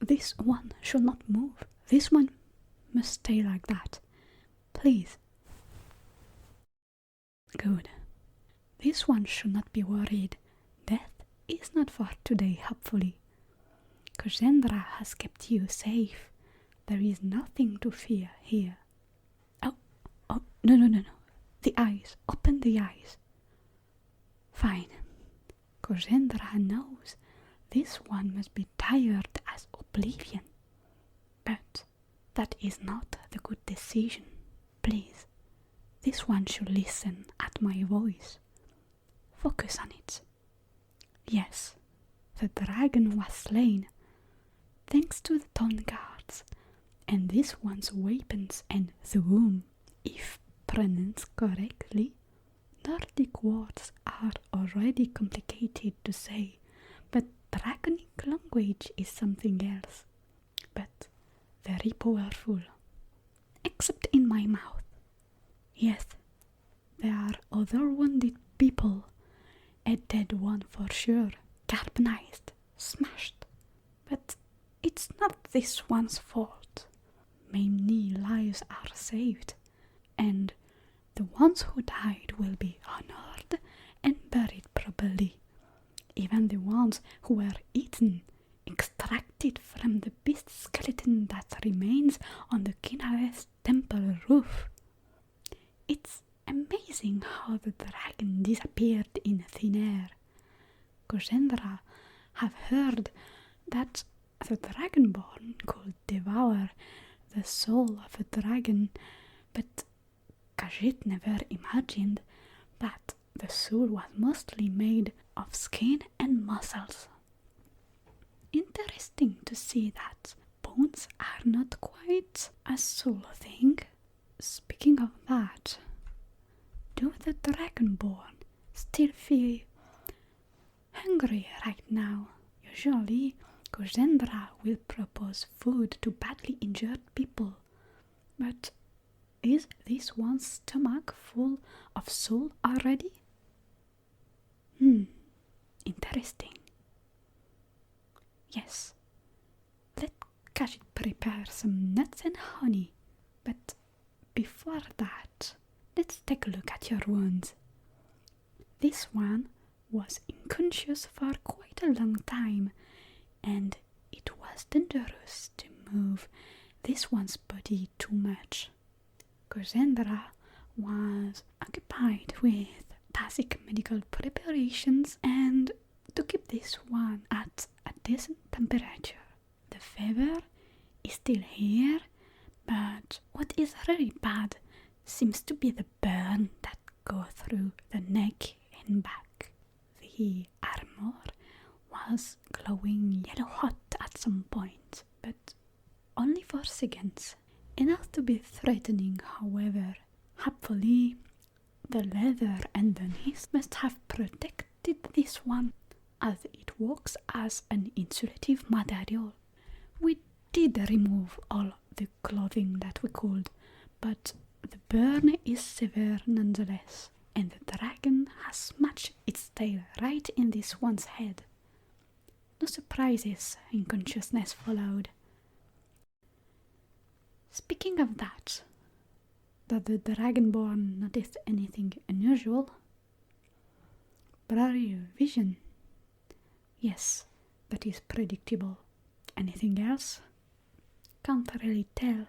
this one should not move. This one must stay like that. Please. Good. This one should not be worried. Death is not for today, hopefully. Kojendra has kept you safe. There is nothing to fear here. Oh, no. The eyes. Open the eyes. Fine. Kojendra knows this one must be tired as oblivion. But that is not the good decision. Please. This one should listen at my voice. Focus on it. Yes, the dragon was slain, thanks to the Dawn Guards, and this one's weapons and the womb, if pronounced correctly. Nordic words are already complicated to say, but draconic language is something else, but very powerful, except in my mouth. Yes, there are other wounded people, a dead one for sure, carbonized, smashed, but it's not this one's fault. Many lives are saved, and the ones who died will be honored and buried properly. Even the ones who were eaten, extracted from the beast skeleton that remains on the Kinares temple roof. It's amazing how the dragon disappeared in thin air. Kojendra have heard that the dragonborn could devour the soul of a dragon, but Khajiit never imagined that the soul was mostly made of skin and muscles. Interesting to see that bones are not quite a soul thing. Speaking of that, do the dragonborn still feel hungry right now? Usually, Kojendra will propose food to badly injured people, but is this one's stomach full of soul already? Interesting. Yes, let Khajiit prepare some nuts and honey, but before that, let's take a look at your wounds. This one was unconscious for quite a long time, and it was dangerous to move this one's body too much. Kojendra was occupied with basic medical preparations and to keep this one at a decent temperature. The fever is still here, but what is really bad seems to be the burn that goes through the neck and back. The armor was glowing yellow hot at some point, but only for seconds. Enough to be threatening, however. Hopefully, the leather underneath must have protected this one, as it works as an insulative material. We did remove all the clothing that we could, but the burn is severe nonetheless, and the dragon has smashed its tail right in this one's head. No surprises in consciousness followed. Speaking of that, did the dragonborn notice anything unusual? Blurry vision? Yes, that is predictable. Anything else? Can't really tell.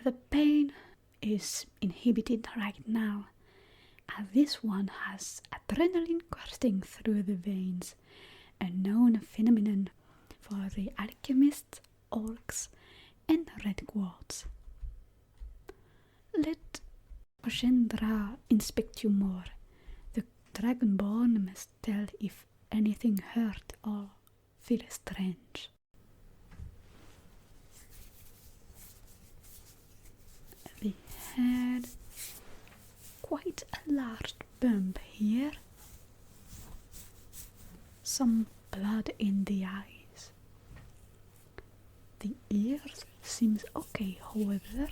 The pain is inhibited right now, as this one has adrenaline coursing through the veins, a known phenomenon for the alchemists, orcs, and red quartz. Let Kojendra inspect you more. The dragonborn must tell if anything hurt or feels strange. The head, quite a large bump here. Some blood in the eyes. The ears seems okay, however.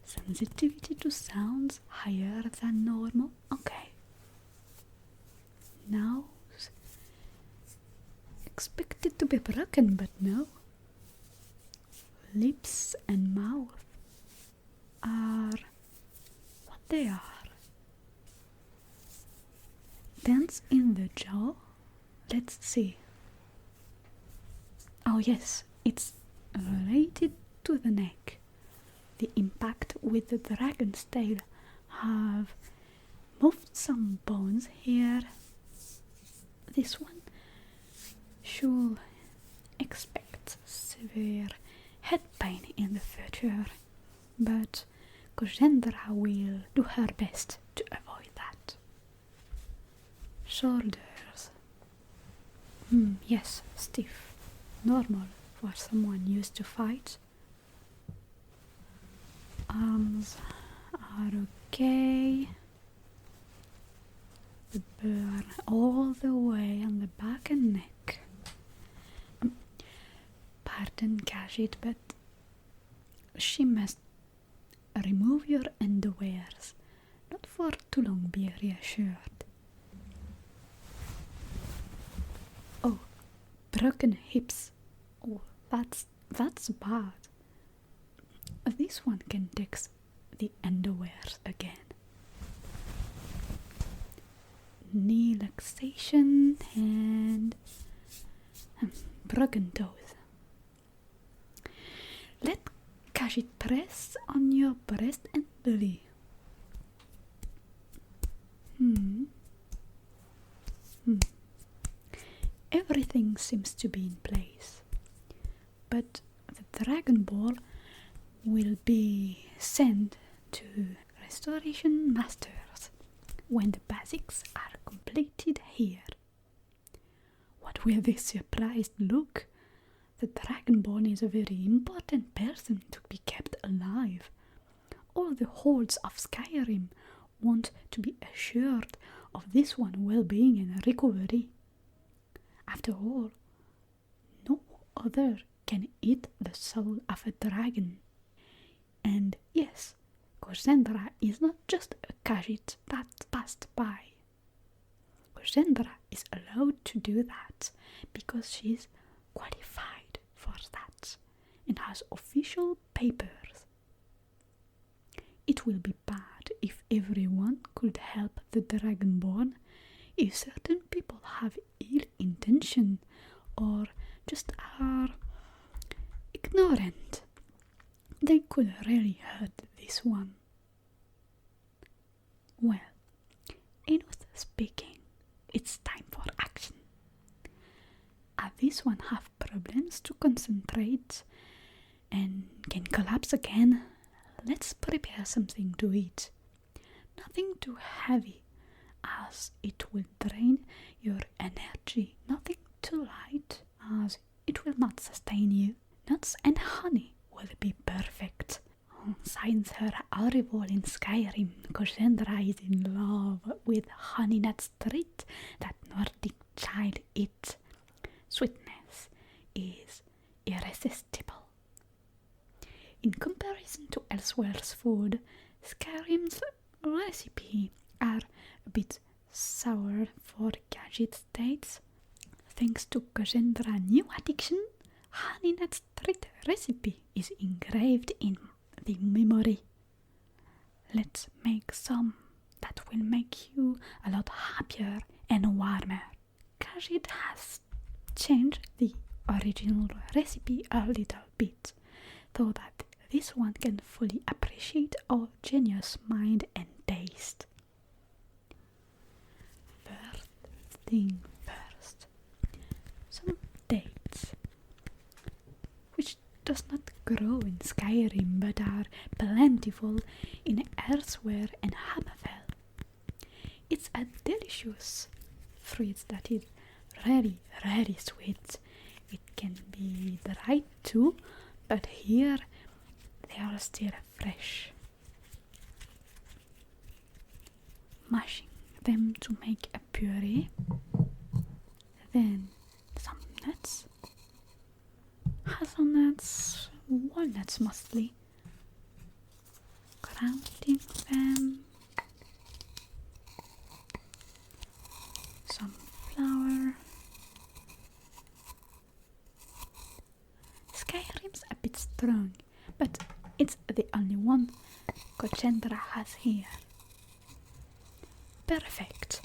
Sensitivity to sounds higher than normal. Okay. Nose, expected to be broken, but no. Lips and mouth are what they are. Dents in the jaw? Let's see. Oh yes, it's related to the neck. The impact with the dragon's tail have moved some bones here. This one should expect severe head pain in the future, but Kojendra will do her best to avoid that. Shoulders. Yes, stiff. Normal for someone used to fight. Arms are okay. The burn all the way on the back and neck. Pardon, Kashit, but she must remove your underwears, not for too long, be reassured. Oh, broken hips. Oh, that's bad. This one can take the underwears again. Knee luxation and broken toes. Let Kashit press on your breast and belly. Everything seems to be in place, but the Dragon Ball will be sent to Restoration Masters when the basics are completed here. What will this surprised look? The Dragonborn is a very important person to be kept alive. All the holds of Skyrim want to be assured of this one's well-being and recovery. After all, no other can eat the soul of a dragon. And yes, Kojendra is not just a Khajiit that passed by. Kojendra is allowed to do that because she's qualified for that and has official papers. It will be bad if everyone could help the Dragonborn. If certain people have ill intention or just are ignorant, they could really hurt this one. Well, enough speaking. It's time for action. This one have problems to concentrate and can collapse again. Let's prepare something to eat. Nothing too heavy, as it will drain your energy. Nothing too light, as it will not sustain you. Nuts and honey will be perfect. Since her arrival in Skyrim, Kojendra is in love with honey nuts treat that Nordic child eats. Sweetness is irresistible. In comparison to elsewhere's food, Skyrim's recipe are a bit sour for Khajiit states. Thanks to Kojendra's new addiction, honey nuts treat recipe is engraved in the memory. Let's make some that will make you a lot happier and warmer. Khajiit has changed the original recipe a little bit, so that this one can fully appreciate our genius mind and taste. First thing first, some dates, which does not grow in Skyrim but are plentiful in Elsewhere and Hammerfell. It's a delicious fruit that is very, very sweet. It can be dried too, but here they are still fresh. Mashing them to make a puree, then some nuts, hazelnuts, walnuts mostly, grounding them, some flour, Chandra has here. Perfect.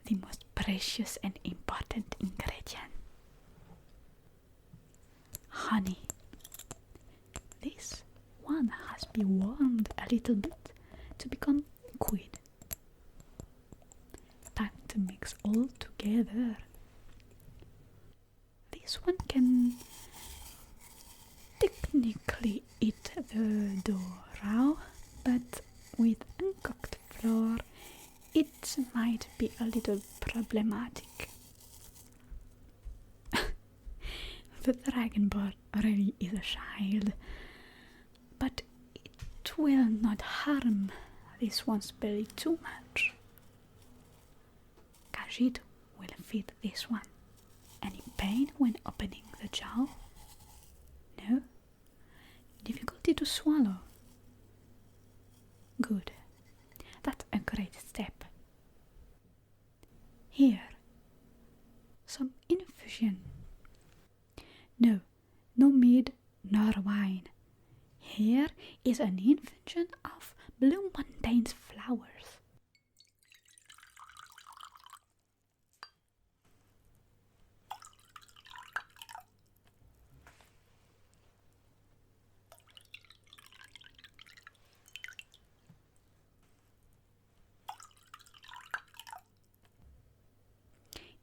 The most precious and important ingredient. Honey. This one has been warmed a little bit to become liquid. Time to mix all together. This one can technically eat the dough raw, but with uncooked flour it might be a little problematic. The dragonborn really is a child, but it will not harm this one's belly too much. Khajiit will feed this one. Any pain when opening the jaw? No? Difficulty to swallow? Good. That's a great step. Here, some infusion. No mead nor wine. Here is an infusion of blue montaine's flowers.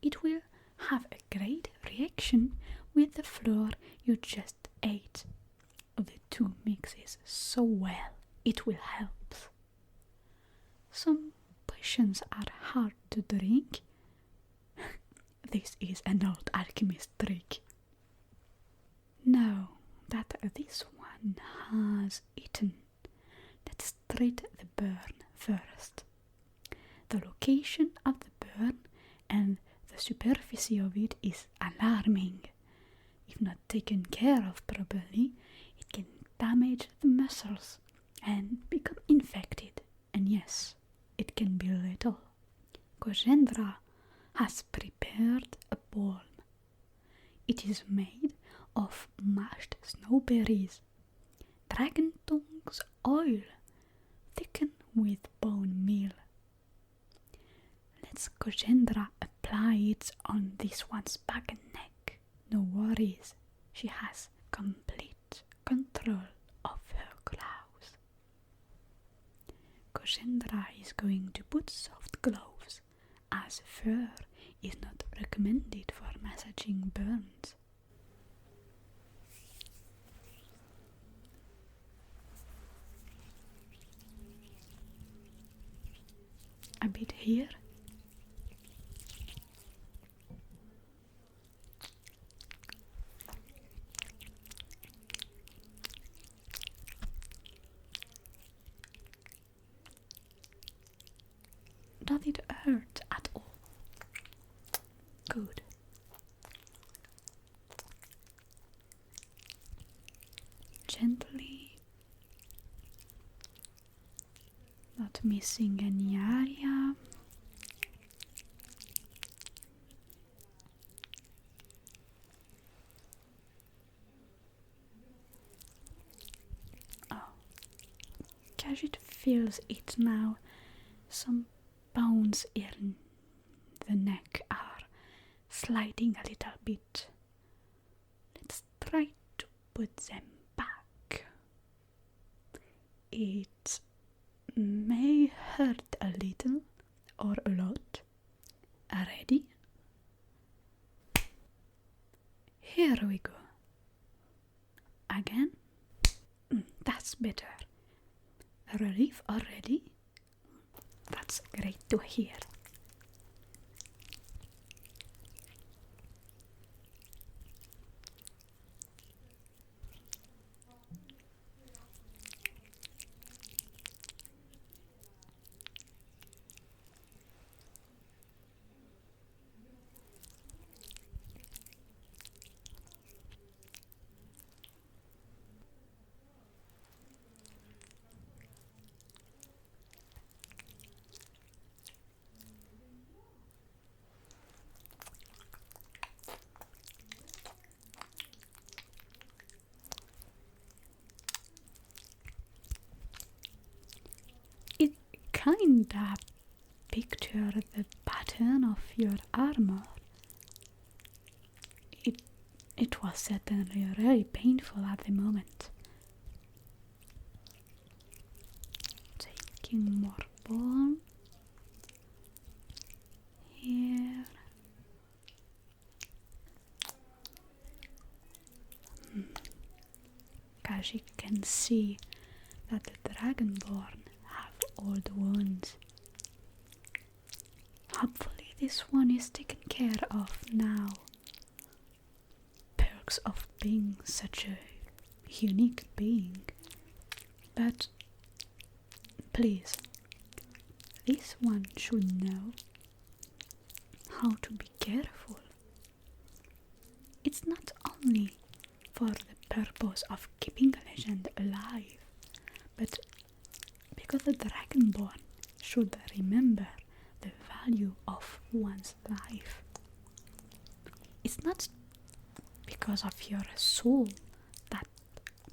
It will have a great reaction with the flour you just ate. The two mixes so well, it will help. Some potions are hard to drink. This is an old alchemist trick. Now that this one has eaten, let's treat the burn first. The location of the burn and the superficie of it is alarming. If not taken care of properly, it can damage the muscles and become infected, and yes, it can be lethal. Kojendra has prepared a balm. It is made of mashed snowberries, dragon tongue's oil, thickened with bone meal. Let's Kojendra apply it on this one's back and neck. No worries, she has complete control of her claws. Kojendra is going to put soft gloves, as fur is not recommended for massaging burns. A bit here. Does it hurt at all? Good. Gently, not missing any area. Oh, Khajiit feels it now. Some bones in the neck are sliding a little bit. Let's try to put them back. It may hurt a little or a lot. Ready? Here we go. Again. That's better. Relief already? That's great to hear. kinda picture the pattern of your armor. It was certainly really painful at the moment. Taking more balm here. As you can see that the dragonborn have old wounds. Hopefully this one is taken care of now. Perks of being such a unique being. But please, this one should know how to be careful. It's not only for the purpose of keeping a legend alive, but because the dragonborn should remember the value of one's life. It's not because of your soul that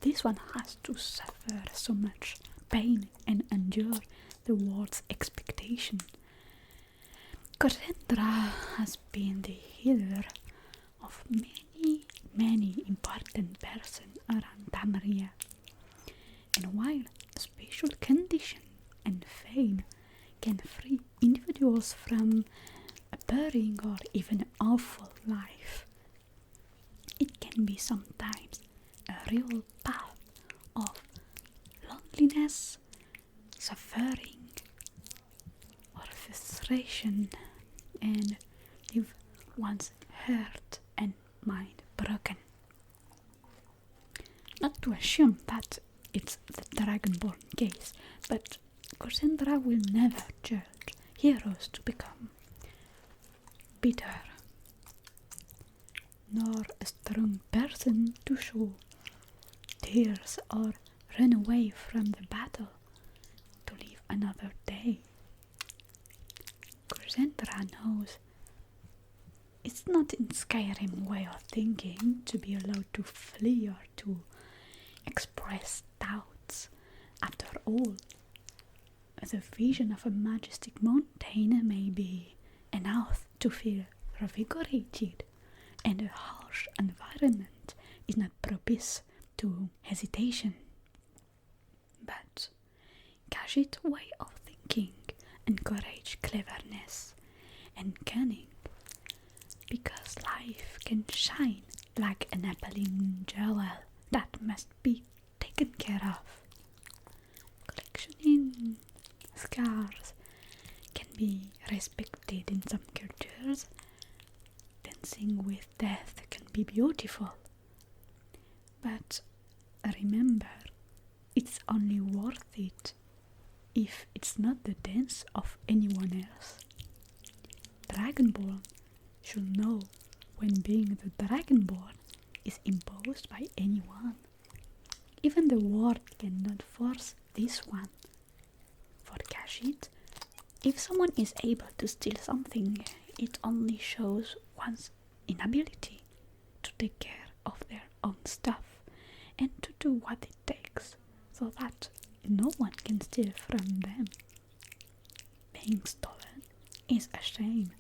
this one has to suffer so much pain and endure the world's expectation. Cassandra has been the healer of many important persons around Tamaria, and while special condition and fame can free individuals from a boring or even awful life, it can be sometimes a real path of loneliness, suffering, or frustration, and leave one's heart and mind broken. Not to assume that it's the dragonborn case, but Cassandra will never judge heroes to become bitter, nor a strong person to show tears or run away from the battle to live another day. Cassandra knows it's not in Skyrim way of thinking to be allowed to flee or to express doubts. After all, the vision of a majestic mountain may be enough to feel revigorated, and a harsh environment is not propice to hesitation. But Khajiit's way of thinking encourages cleverness and cunning, because life can shine like an appalling jewel that must be taken care of. Collectioning scars can be respected in some cultures. Dancing with death can be beautiful. But remember, it's only worth it if it's not the dance of anyone else. Dragonborn should know when being the dragonborn is imposed by anyone. Even the world cannot force this one. For Khajiit, if someone is able to steal something, it only shows one's inability to take care of their own stuff and to do what it takes so that no one can steal from them. Being stolen is a shame,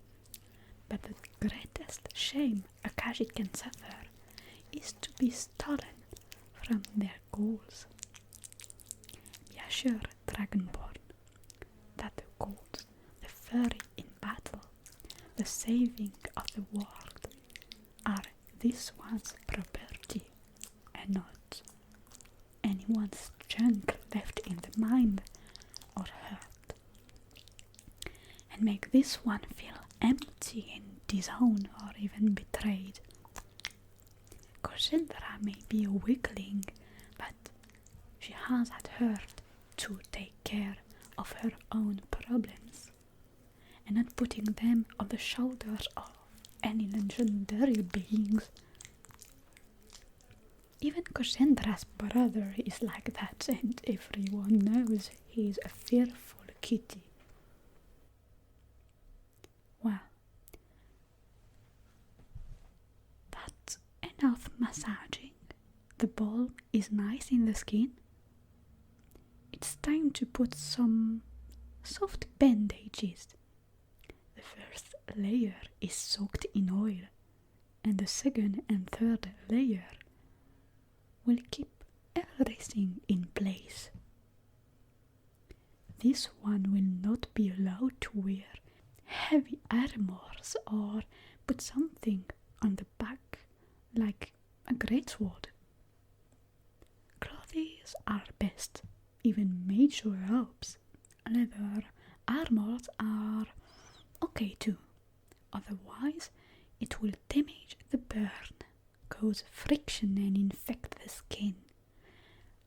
but the greatest shame a Khajiit can suffer is to be stolen from their goals. Be assured, Dragonborn, that the goals, the fury in battle, the saving of the world are this one's property and not anyone's junk left in the mind or heart. And make this one feel empty and disowned or even betrayed. Cassandra may be a weakling, but she has at heart to take care of her own problems and not putting them on the shoulders of any legendary beings. Even Cassandra's brother is like that, and everyone knows he is a fearful kitty. Well, that's enough massaging. The balm is nice in the skin. It's time to put some soft bandages. The first layer is soaked in oil, and the second and third layer will keep everything in place. This one will not be allowed to wear heavy armors or put something on the back like a greatsword. Clothes are best, even major robes. Leather armors are okay too, otherwise it will damage the burn, cause friction and infect the skin.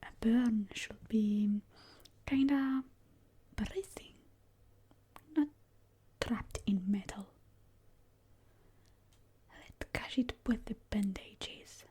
A burn should be kinda breathing, not trapped in metal. Let's catch it with the bandages.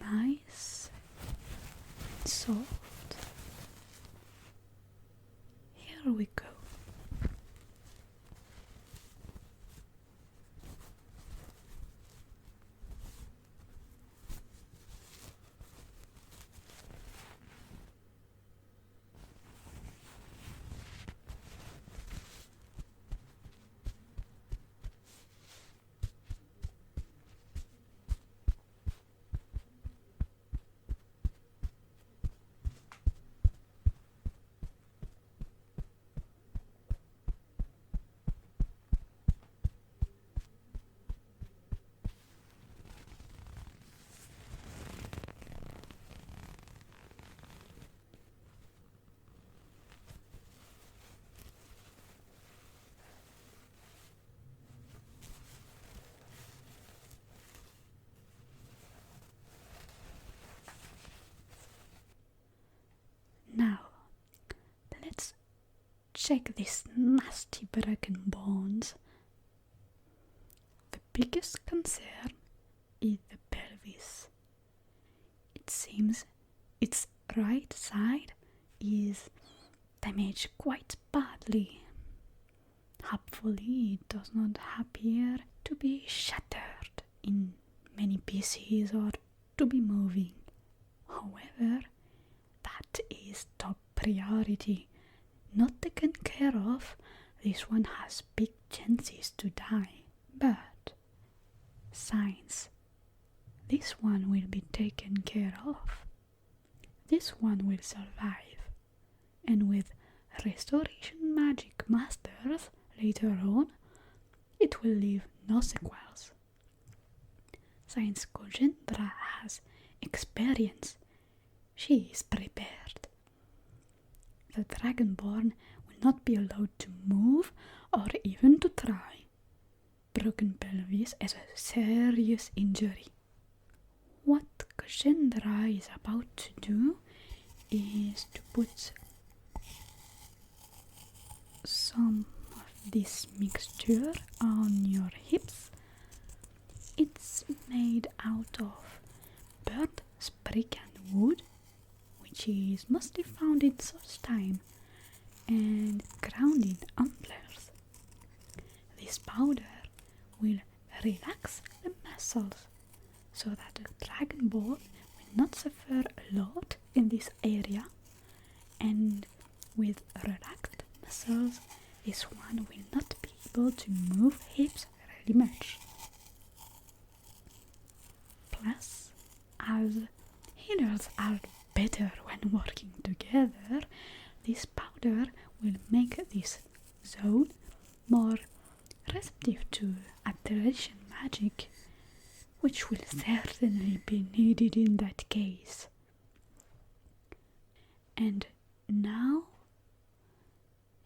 Nice, soft. Here we go. Now, let's check these nasty broken bones. The biggest concern is the pelvis. It seems its right side is damaged quite badly. Hopefully it does not appear to be shattered in many pieces or to be moving. However, that is top priority. Not taken care of, this one has big chances to die. But signs, this one will be taken care of. This one will survive. And with restoration magic masters later on, it will leave no sequels. Since Kojendra has experience, she is prepared. The Dragonborn will not be allowed to move or even to try. Broken pelvis is a serious injury. What Kojendra is about to do is to put some of this mixture on your hips. It's made out of burnt Spriggan wood, which is mostly found in Solstheim, and ground in antlers. This powder will relax the muscles so that the dragonborn will not suffer a lot in this area, and with relaxed muscles this one will not be able to move hips really much. Plus, as healers are better when working together, this powder will make this zone more receptive to alteration magic, which will certainly be needed in that case. And now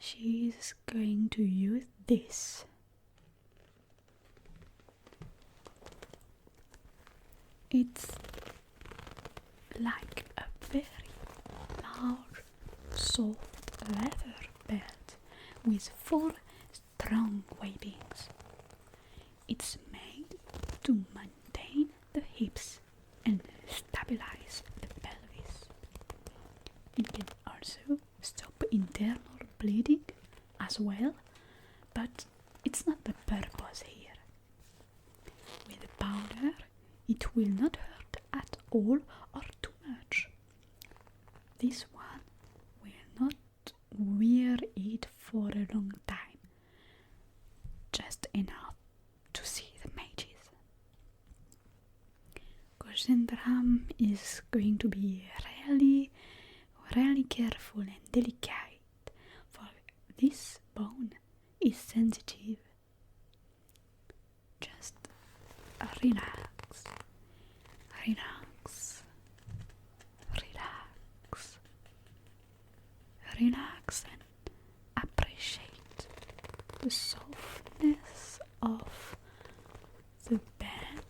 she's going to use this. It's like a very large, soft leather belt with 4 strong webbings. It's made to maintain the hips and stabilize the pelvis. It can also stop internal bleeding as well, but it's not the purpose here. With the powder, it will not hurt at all or too much. This one will not wear it for a long time, just enough to see the mages. Kozendram is going to be really careful and delicate, for this bone is sensitive. Just relax, relax, relax, relax, and appreciate the softness of the bed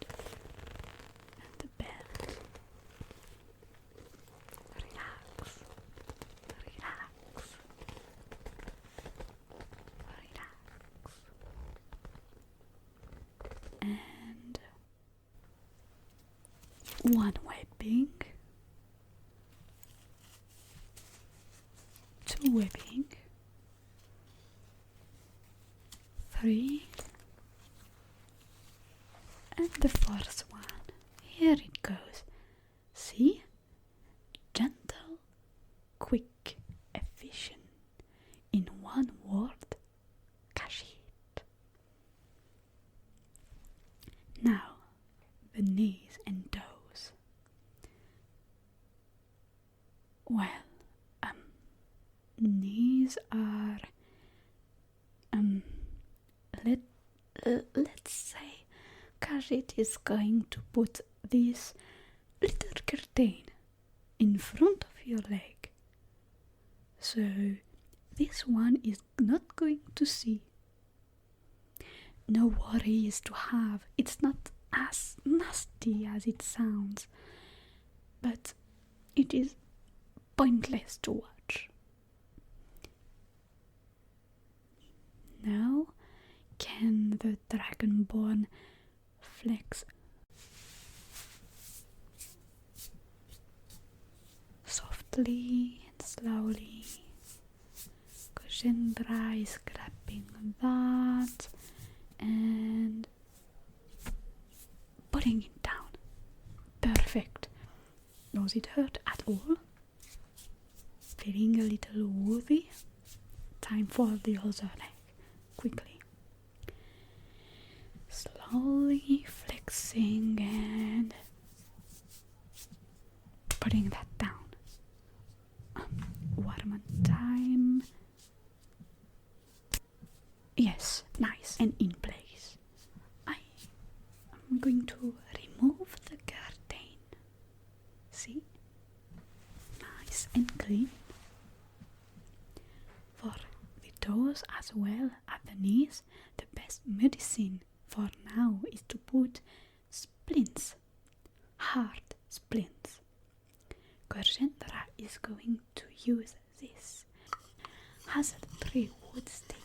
and the belt. Relax, relax, relax. And one webbing, 2 webbing, 3, and the 4th one. Here it goes. See? Gentle, quick, efficient. In one word, Kashit. Now, the knees and toes. Well, knees are, let's say Kashit is going to put this little curtain in front of your leg, so this one is not going to see. No worries to have. It's not as nasty as it sounds, but it is pointless to watch. Now, can the dragonborn flex softly and slowly? Kozendra is grabbing that and putting it down. Perfect. Does it hurt at all? Feeling a little woozy? Time for the other leg. Quickly. Slowly flexing and putting that down. One more time. Yes, nice and in place. I'm going to remove the curtain. See? Nice and clean. For the toes as well as the knees, the best medicine for now is to put splints, hard splints. Kozendra is going to use this. Has a 3 wood stick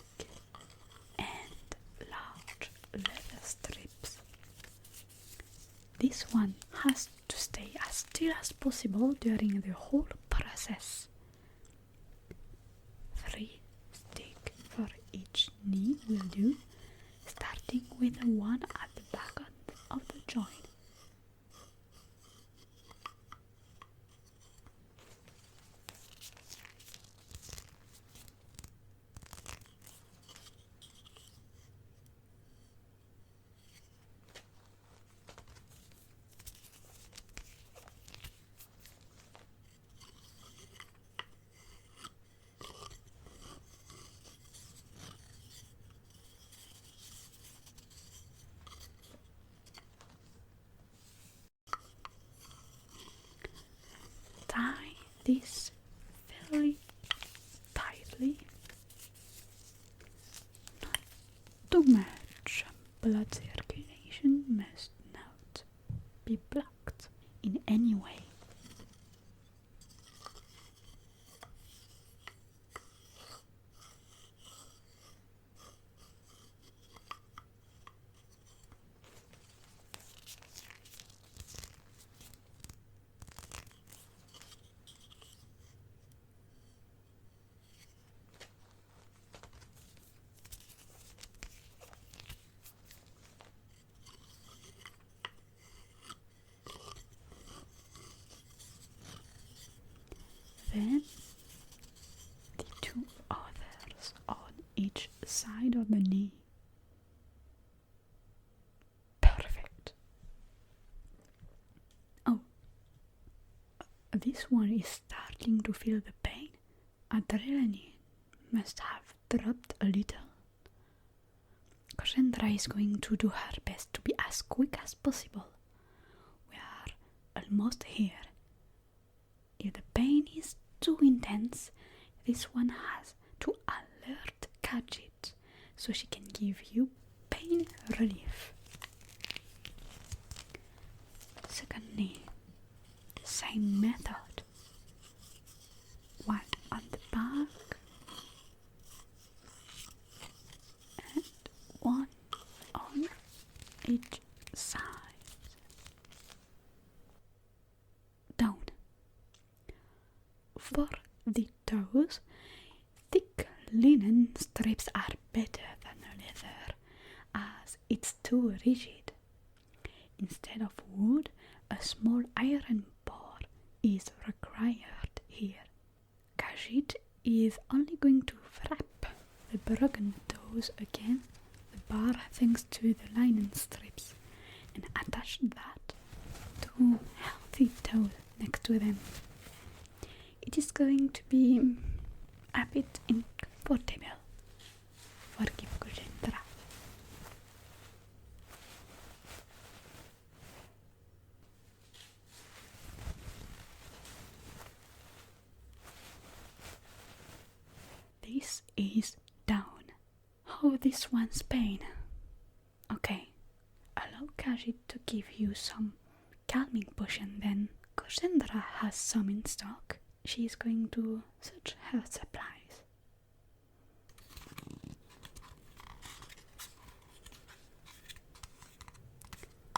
leather strips. This one has to stay as still as possible during the whole process. 3 sticks for each knee will do, starting with the one at the back of the joint. Tie this fairly tightly. Not too much blood circulation must not be blocked in any way. Then the 2 others on each side of the knee. Perfect. Oh, this one is starting to feel the pain. Adrenaline must have dropped a little. Cassandra is going to do her best to be as quick as possible. We are almost here. If the pain is too intense, this one has to alert Kajit so she can give you pain relief. Secondly, same method. One on the back and one on each side. Down. For the toes, thick linen strips are better than leather, as it's too rigid. Instead of wood, a small iron bar is required here. Kajit is only going to wrap the broken toes against the bar thanks to the linen strips and attach that to healthy toes next to them. It is going to be a bit uncomfortable for Cassandra. This is down. How this one's pain? Okay, allow Kajit to give you some calming potion then. Cassandra has some in stock. She is going to search her supplies.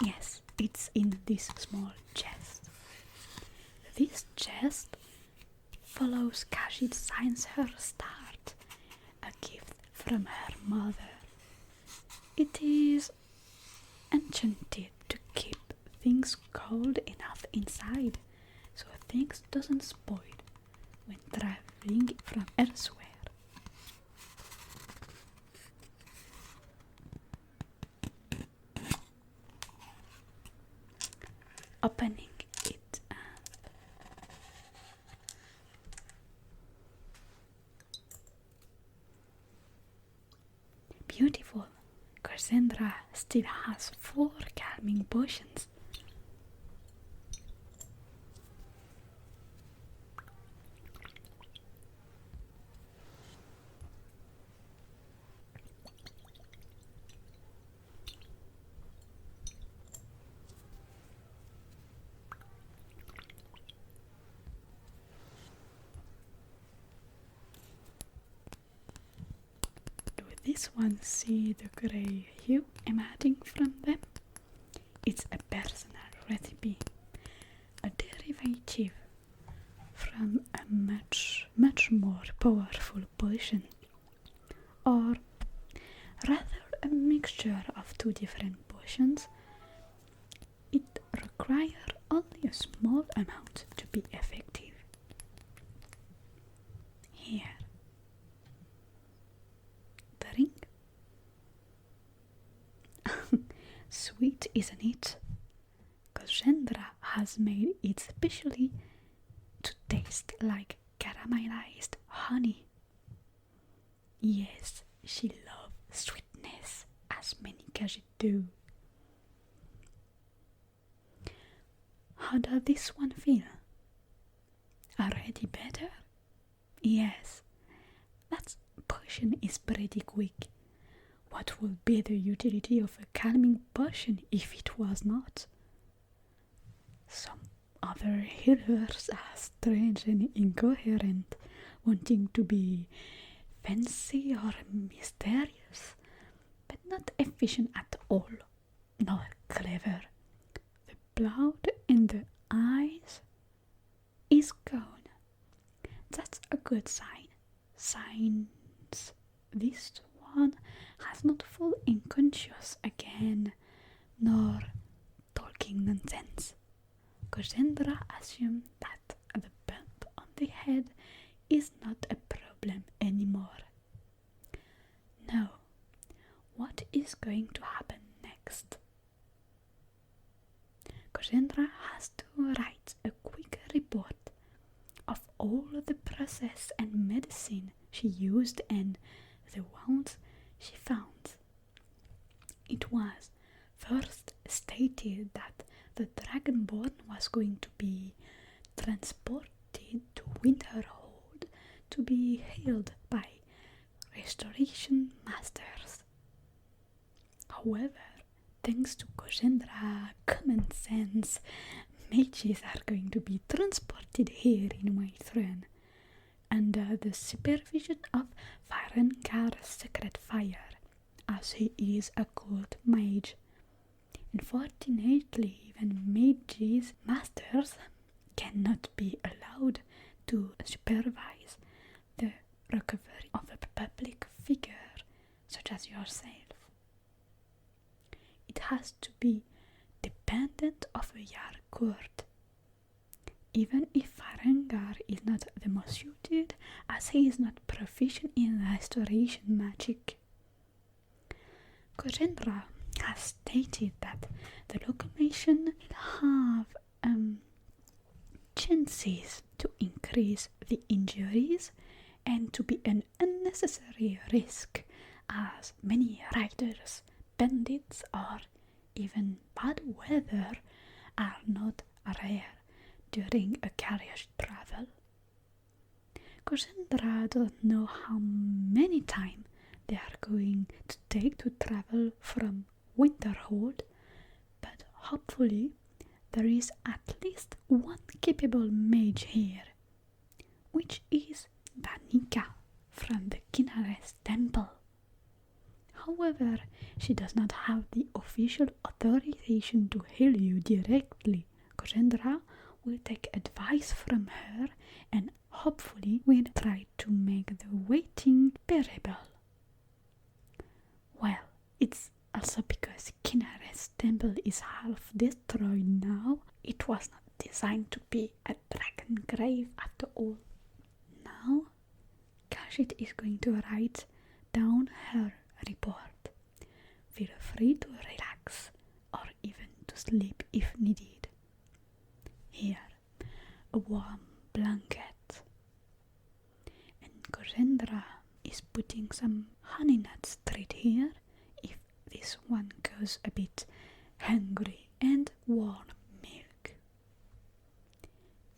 Yes, it's in this small chest. This chest follows Kajit since her start, a gift from her mother. It is enchanted to keep things cold enough inside so things doesn't spoil when traveling from elsewhere. Opening it up. Beautiful. Cassandra still has 4 calming potions. this one, see the grey hue emanating from them? It's a personal recipe, a derivative from a much more powerful potion, or rather a mixture of two different potions. It requires only a small amount to be effective. Here, drink. Sweet, isn't it? Cassandra has made it specially to taste like caramelized honey. Yes, she loves sweetness, as many Khajiit do. How does this one feel? Already better? Yes, that potion is pretty quick. What would be the utility of a calming potion if it was not? Some other healers are strange and incoherent, wanting to be fancy or mysterious, but not efficient at all, nor clever. The blood in the eyes is gone. That's a good sign. Signs this one has not fallen unconscious again, nor talking nonsense. Cassandra assumed that the bump on the head is not a problem anymore. Now, what is going to happen next? Cassandra has to write a quick report of all the process and medicine she used and the wounds she found. It was first stated that the Dragonborn was going to be transported to Winterhold to be healed by restoration masters. However, thanks to Cassandra's common sense, mages are going to be transported here in my throne under the supervision of Farengar's Sacred Fire, as he is a court mage. Unfortunately, even mages masters cannot be allowed to supervise the recovery of a public figure such as yourself. It has to be dependent of a Jarl court. Even if Farengar is not the most suited, as he is not proficient in restoration magic. Cassandra has stated that the locomotion have chances to increase the injuries and to be an unnecessary risk, as many riders, bandits, or even bad weather are not rare during a carriage travel. Cassandra doesn't know how many times they are going to take to travel from Winterhold, but hopefully there is at least one capable mage here, which is Danica from the Kinnares Temple. However, she does not have the official authorization to heal you directly. Cassandra will take advice from her and hopefully will try to make the waiting bearable. Well, it's also because Kinnares Temple is half destroyed now. It was not designed to be a dragon grave after all. Now, Khajiit is going to write down her report. Feel free to relax or even to sleep if needed. Here, a warm blanket. And Cassandra is putting some honey nuts straight here if this one goes a bit hungry, and warm milk.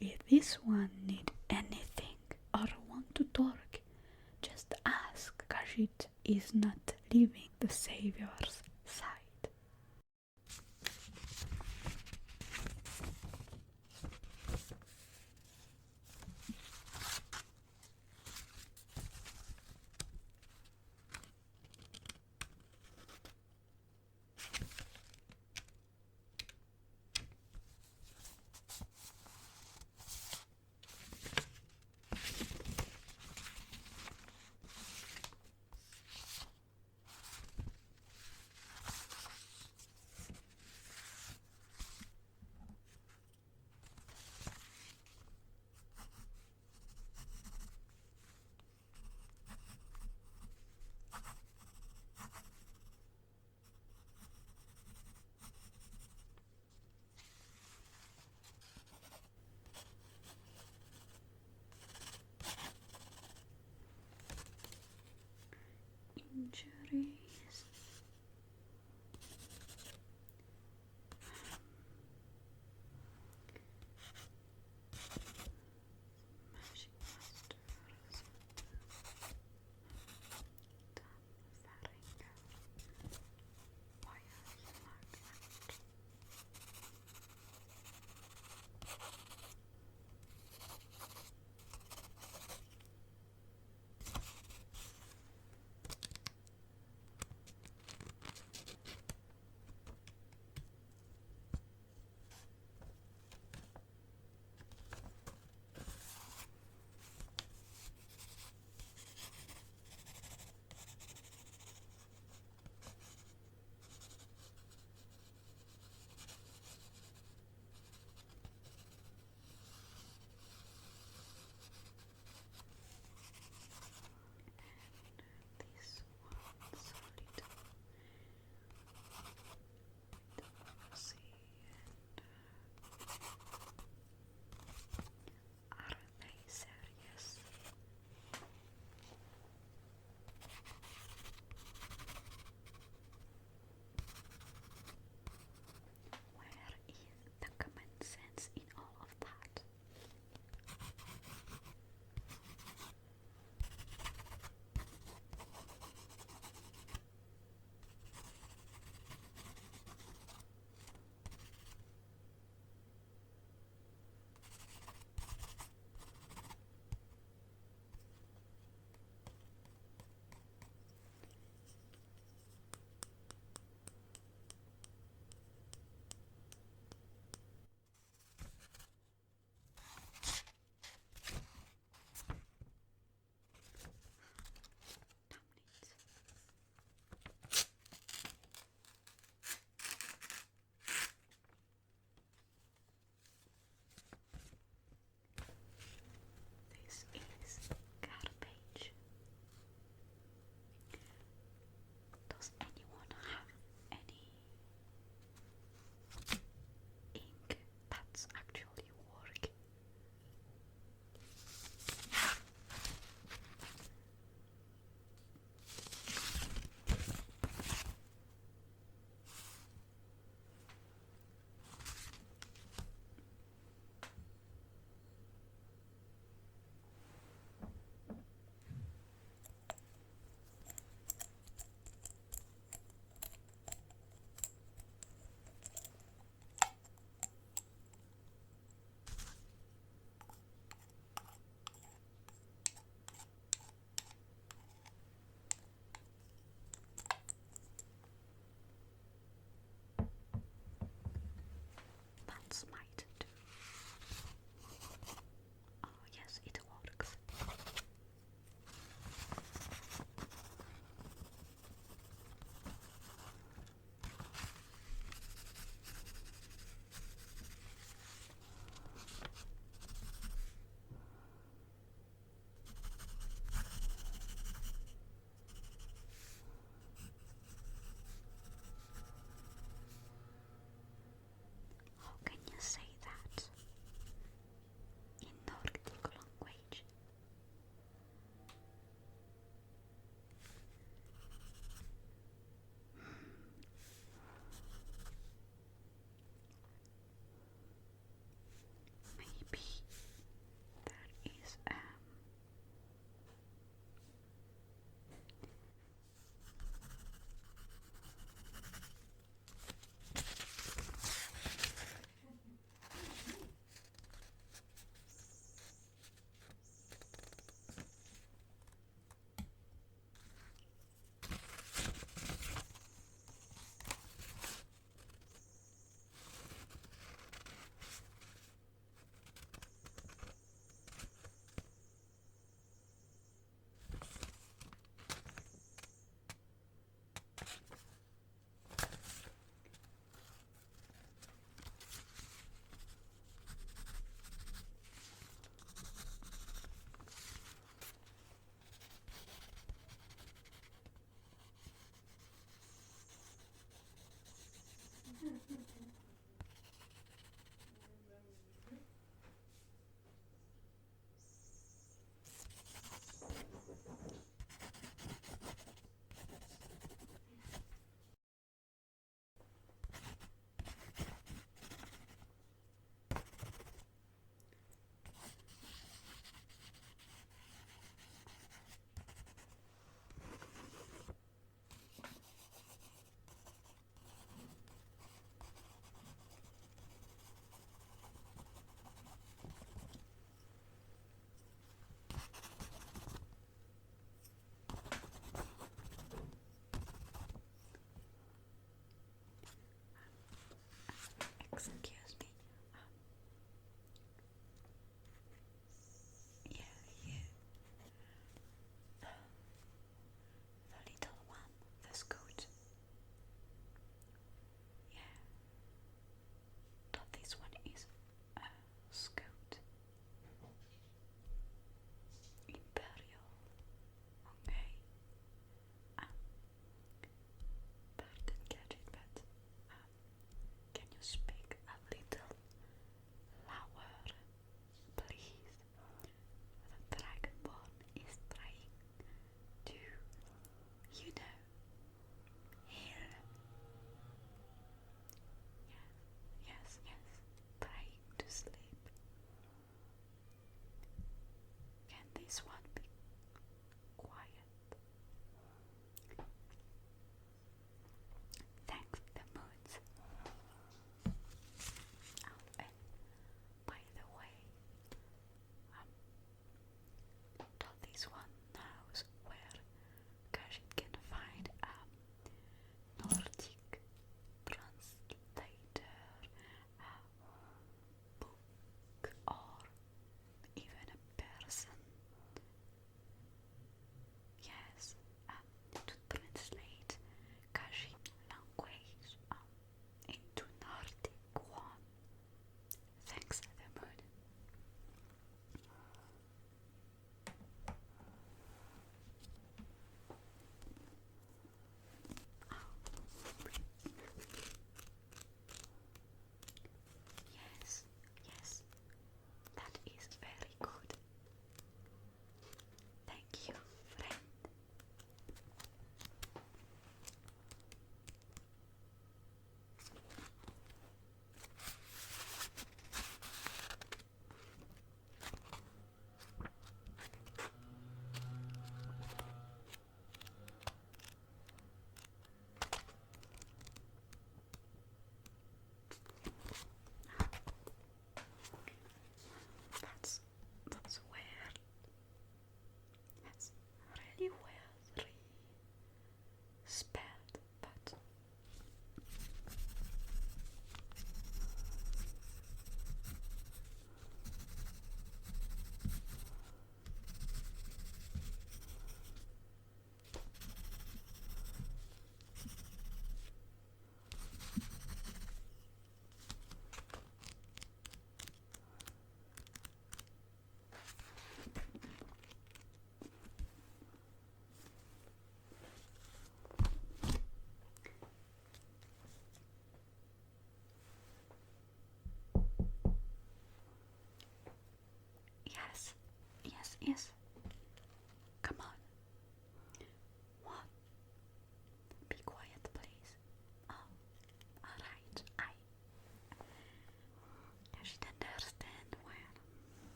If this one need anything or want to talk, just ask. Khajiit is not leaving the Savior's side. century.